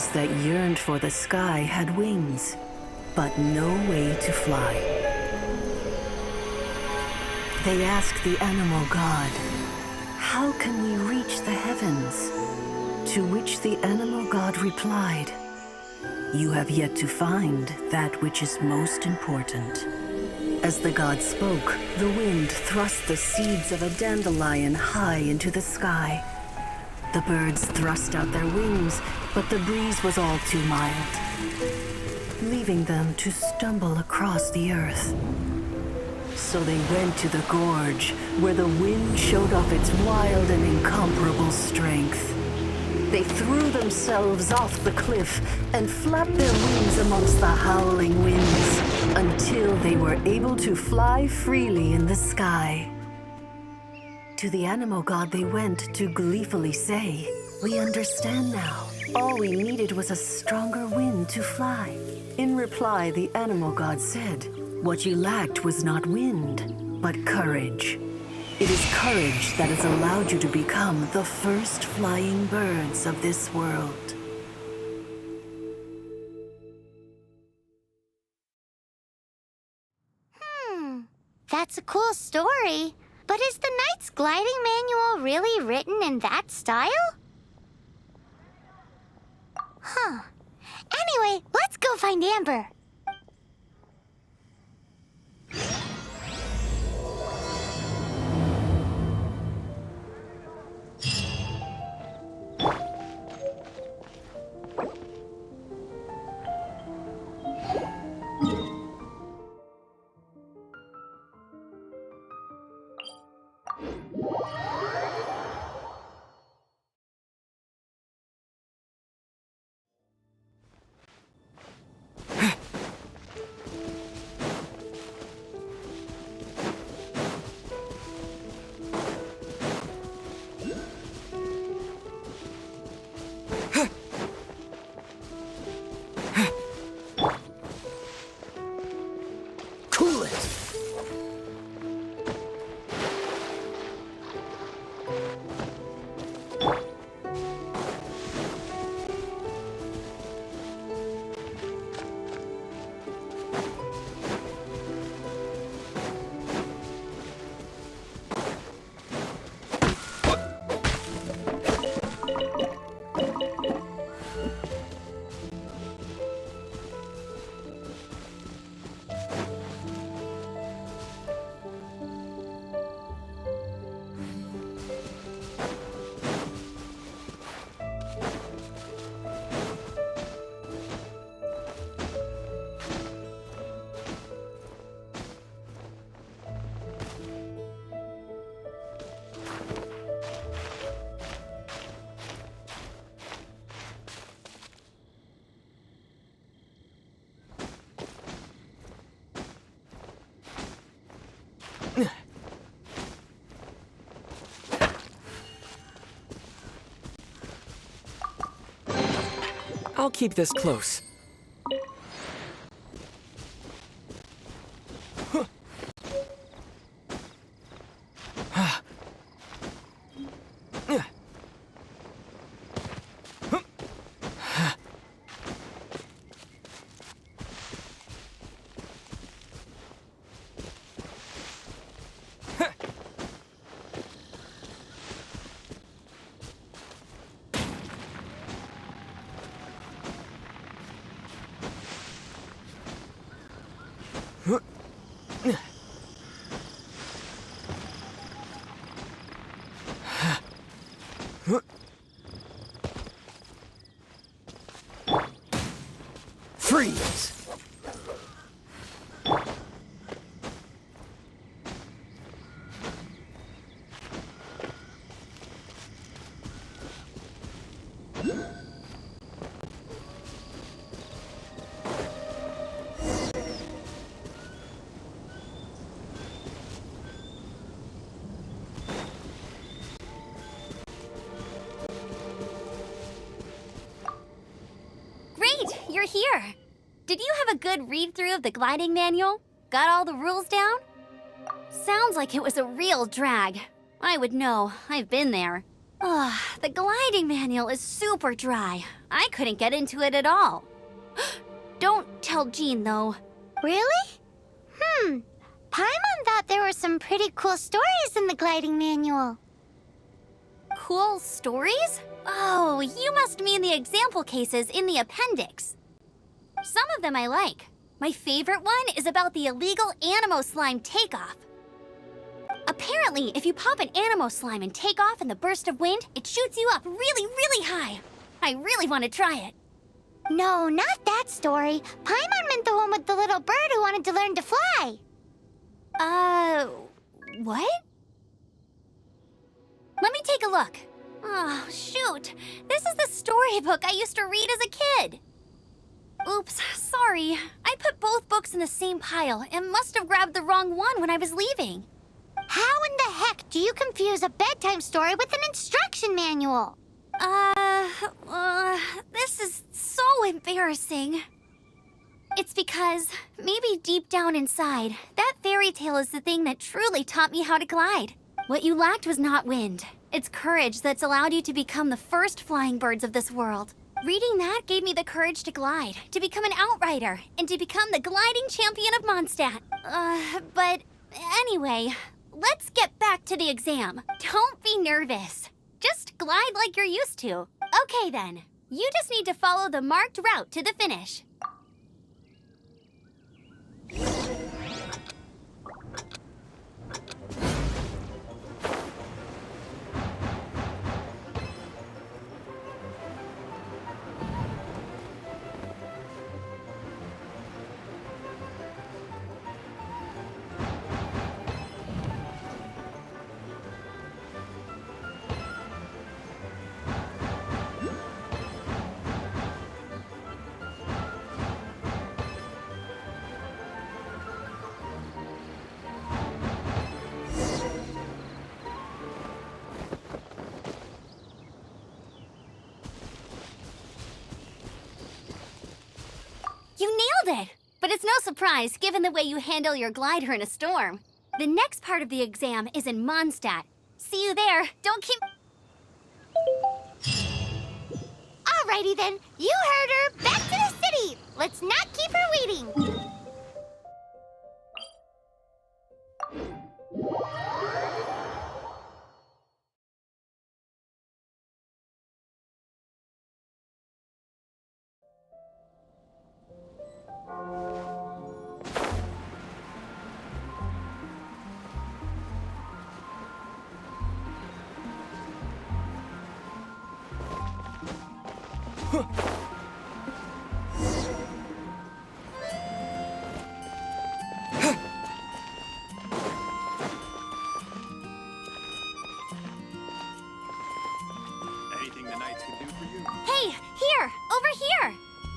birds that yearned for the sky had wings, but no way to fly. They asked the animal god, "How can we reach the heavens?" To which the animal god replied, "You have yet to find that which is most important." As the god spoke, the wind thrust the seeds of a dandelion high into the sky. The birds thrust out their wings, but the breeze was all too mild, leaving them to stumble across the earth. So they went to the gorge, where the wind showed off its wild and incomparable strength. They threw themselves off the cliff and flapped their wings amongst the howling winds until they were able to fly freely in the sky. To the animal god they went to gleefully say, "We understand now. All we needed was a stronger wind to fly." In reply, the animal god said, "What you lacked was not wind, but courage. It is courage that has allowed you to become the first flying birds of this world." That's a cool story. But is the Knight's gliding manual really written in that style? Huh. Anyway, let's go find Amber. Cool it! I'll keep this close. Freeze! Great, you're here. Did you have a good read-through of the gliding manual? Got all the rules down? Sounds like it was a real drag. I would know. I've been there. Ugh, the gliding manual is super dry. I couldn't get into it at all. Don't tell Jean, though. Really? Paimon thought there were some pretty cool stories in the gliding manual. Cool stories? Oh, you must mean the example cases in the appendix. Some of them I like. My favorite one is about the illegal Animo slime takeoff. Apparently, if you pop an Animo slime and take off in the burst of wind, it shoots you up really, really high. I really want to try it. No, not that story. Paimon meant the one with the little bird who wanted to learn to fly. What? Let me take a look. Oh, shoot. This is the storybook I used to read as a kid. Oops, sorry. I put both books in the same pile and must have grabbed the wrong one when I was leaving. How in the heck do you confuse a bedtime story with an instruction manual? This is so embarrassing. It's because, maybe deep down inside, that fairy tale is the thing that truly taught me how to glide. What you lacked was not wind. It's courage that's allowed you to become the first flying birds of this world. Reading that gave me the courage to glide, to become an outrider, and to become the gliding champion of Mondstadt. But anyway, let's get back to the exam. Don't be nervous. Just glide like you're used to. Okay then, you just need to follow the marked route to the finish. You nailed it! But it's no surprise, given the way you handle your glider in a storm. The next part of the exam is in Mondstadt. See you there. Don't keep... Alrighty then, you heard her. Back to the city. Let's not keep her waiting. Anything the knights can do for you? Hey, here! Over here!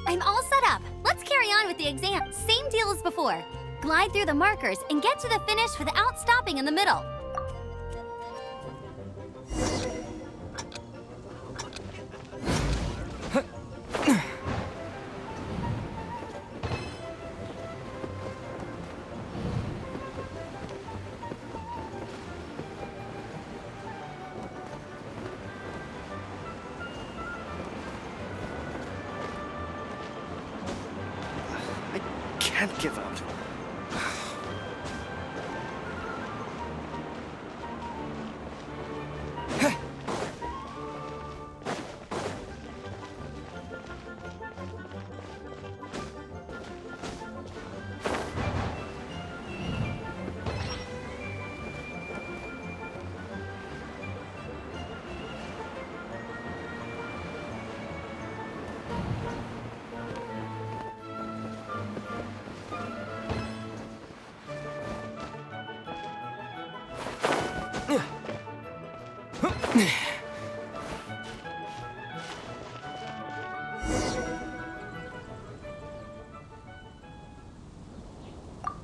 I'm all set up. Let's carry on with the exam. Same deal as before. Glide through the markers and get to the finish without stopping in the middle. Can't give up.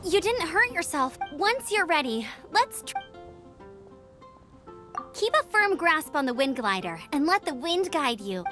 You didn't hurt yourself. Once you're ready, let's keep a firm grasp on the wind glider and let the wind guide you.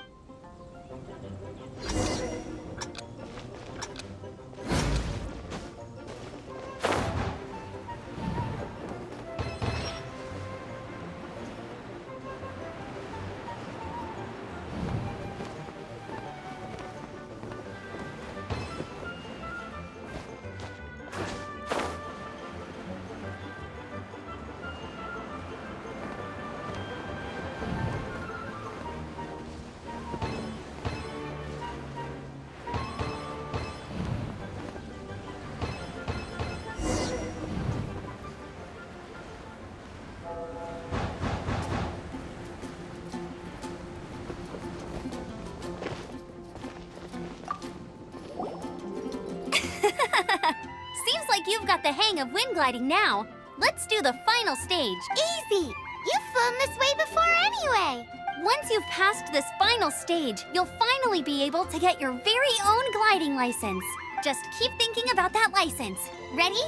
the hang of wind gliding now. Let's do the final stage. Easy! You've flown this way before anyway! Once you've passed this final stage, you'll finally be able to get your very own gliding license. Just keep thinking about that license. Ready?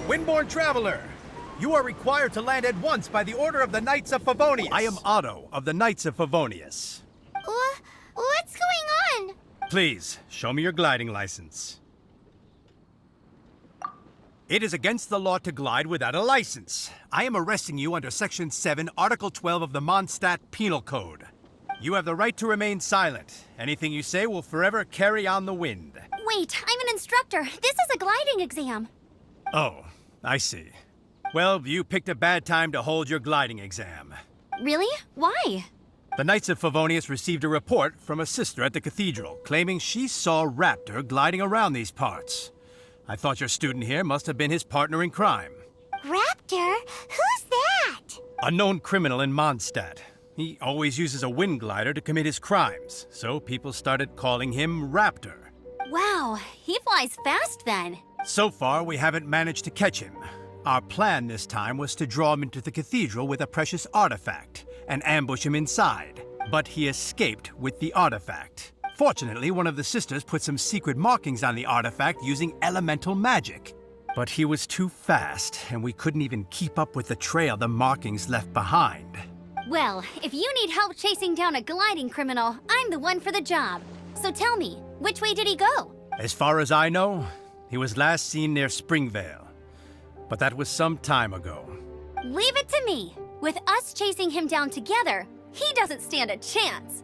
Windborne Traveler, you are required to land at once by the order of the Knights of Favonius. I am Otto of the Knights of Favonius. What's going on? Please, show me your gliding license. It is against the law to glide without a license. I am arresting you under Section 7, Article 12 of the Mondstadt Penal Code. You have the right to remain silent. Anything you say will forever carry on the wind. Wait, I'm an instructor. This is a gliding exam. Oh, I see. Well, you picked a bad time to hold your gliding exam. Really? Why? The Knights of Favonius received a report from a sister at the cathedral claiming she saw Raptor gliding around these parts. I thought your student here must have been his partner in crime. Raptor? Who's that? A known criminal in Mondstadt. He always uses a wind glider to commit his crimes, so people started calling him Raptor. Wow, he flies fast then. So far, we haven't managed to catch him. Our plan this time was to draw him into the cathedral with a precious artifact and ambush him inside. But he escaped with the artifact. Fortunately, one of the sisters put some secret markings on the artifact using elemental magic. But he was too fast, and we couldn't even keep up with the trail the markings left behind. Well, if you need help chasing down a gliding criminal, I'm the one for the job. So tell me, which way did he go? As far as I know, he was last seen near Springvale. But that was some time ago. Leave it to me. With us chasing him down together, he doesn't stand a chance.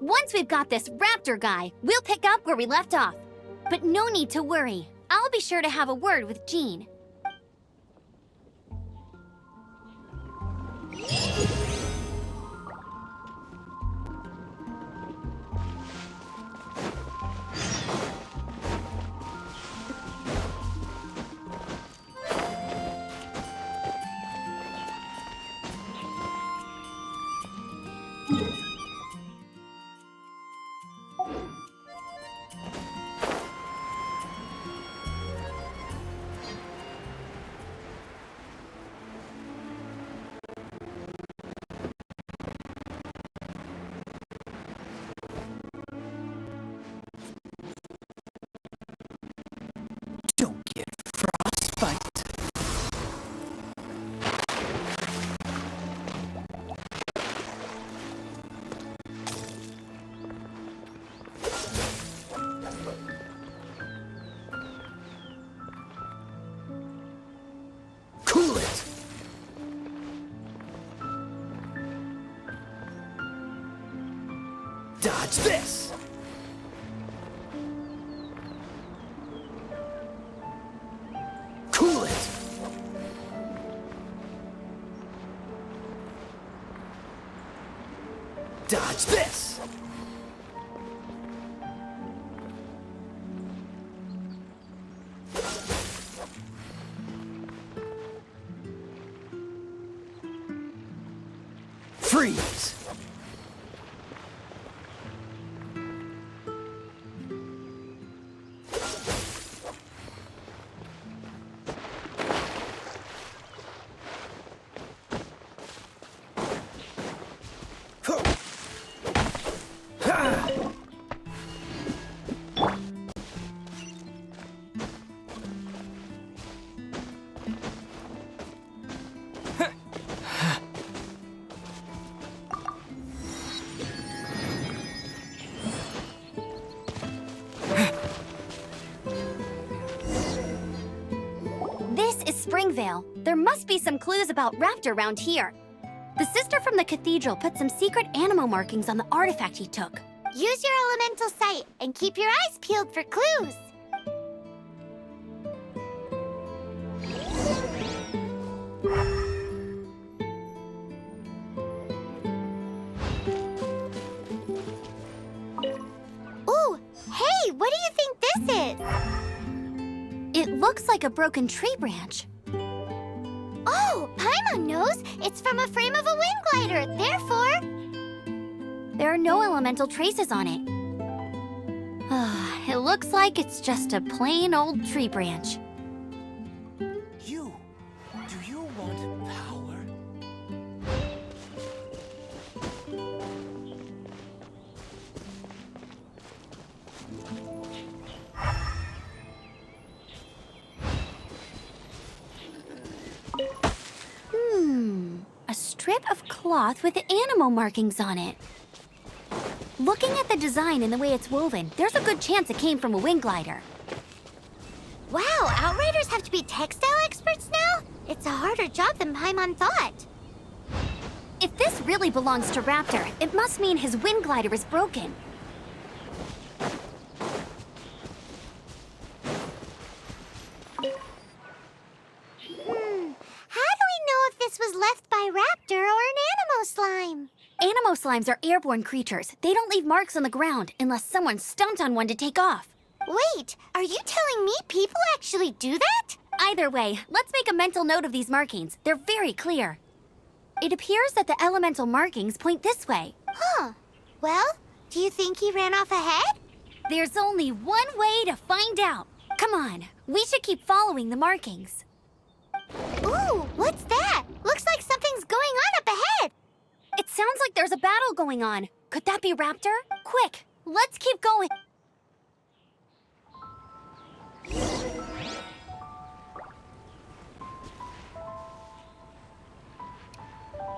Once we've got this Raptor guy, we'll pick up where we left off. But no need to worry. I'll be sure to have a word with Jean. Don't get frostbite. Cool it! Dodge this! Cool it! Dodge this! Freeze! This is Springvale. There must be some clues about Raptor around here. The sister from the cathedral put some secret animal markings on the artifact he took. Use your elemental sight and keep your eyes peeled for clues. Ooh, hey, what do you think this is? It looks like a broken tree branch. Oh, Paimon knows. It's from a frame of a wind glider. Therefore, There are no elemental traces on it. It looks like it's just a plain old tree branch. You. Do you want power? A strip of cloth with animal markings on it. Looking at the design and the way it's woven, there's a good chance it came from a wind glider. wow, Outriders have to be textile experts now? It's a harder job than Paimon thought. If this really belongs to Raptor, it must mean his wind glider is broken. How do we know if this was left by Raptor or an Animo slime? Animo slimes are airborne creatures. They don't leave marks on the ground unless someone stomped on one to take off. Wait, are you telling me people actually do that? Either way, let's make a mental note of these markings. They're very clear. It appears that the elemental markings point this way. Huh. Well, do you think he ran off ahead? There's only one way to find out. Come on, we should keep following the markings. Ooh, what's that? Looks like something's going on up ahead. It sounds like there's a battle going on. Could that be Raptor? Quick, let's keep going.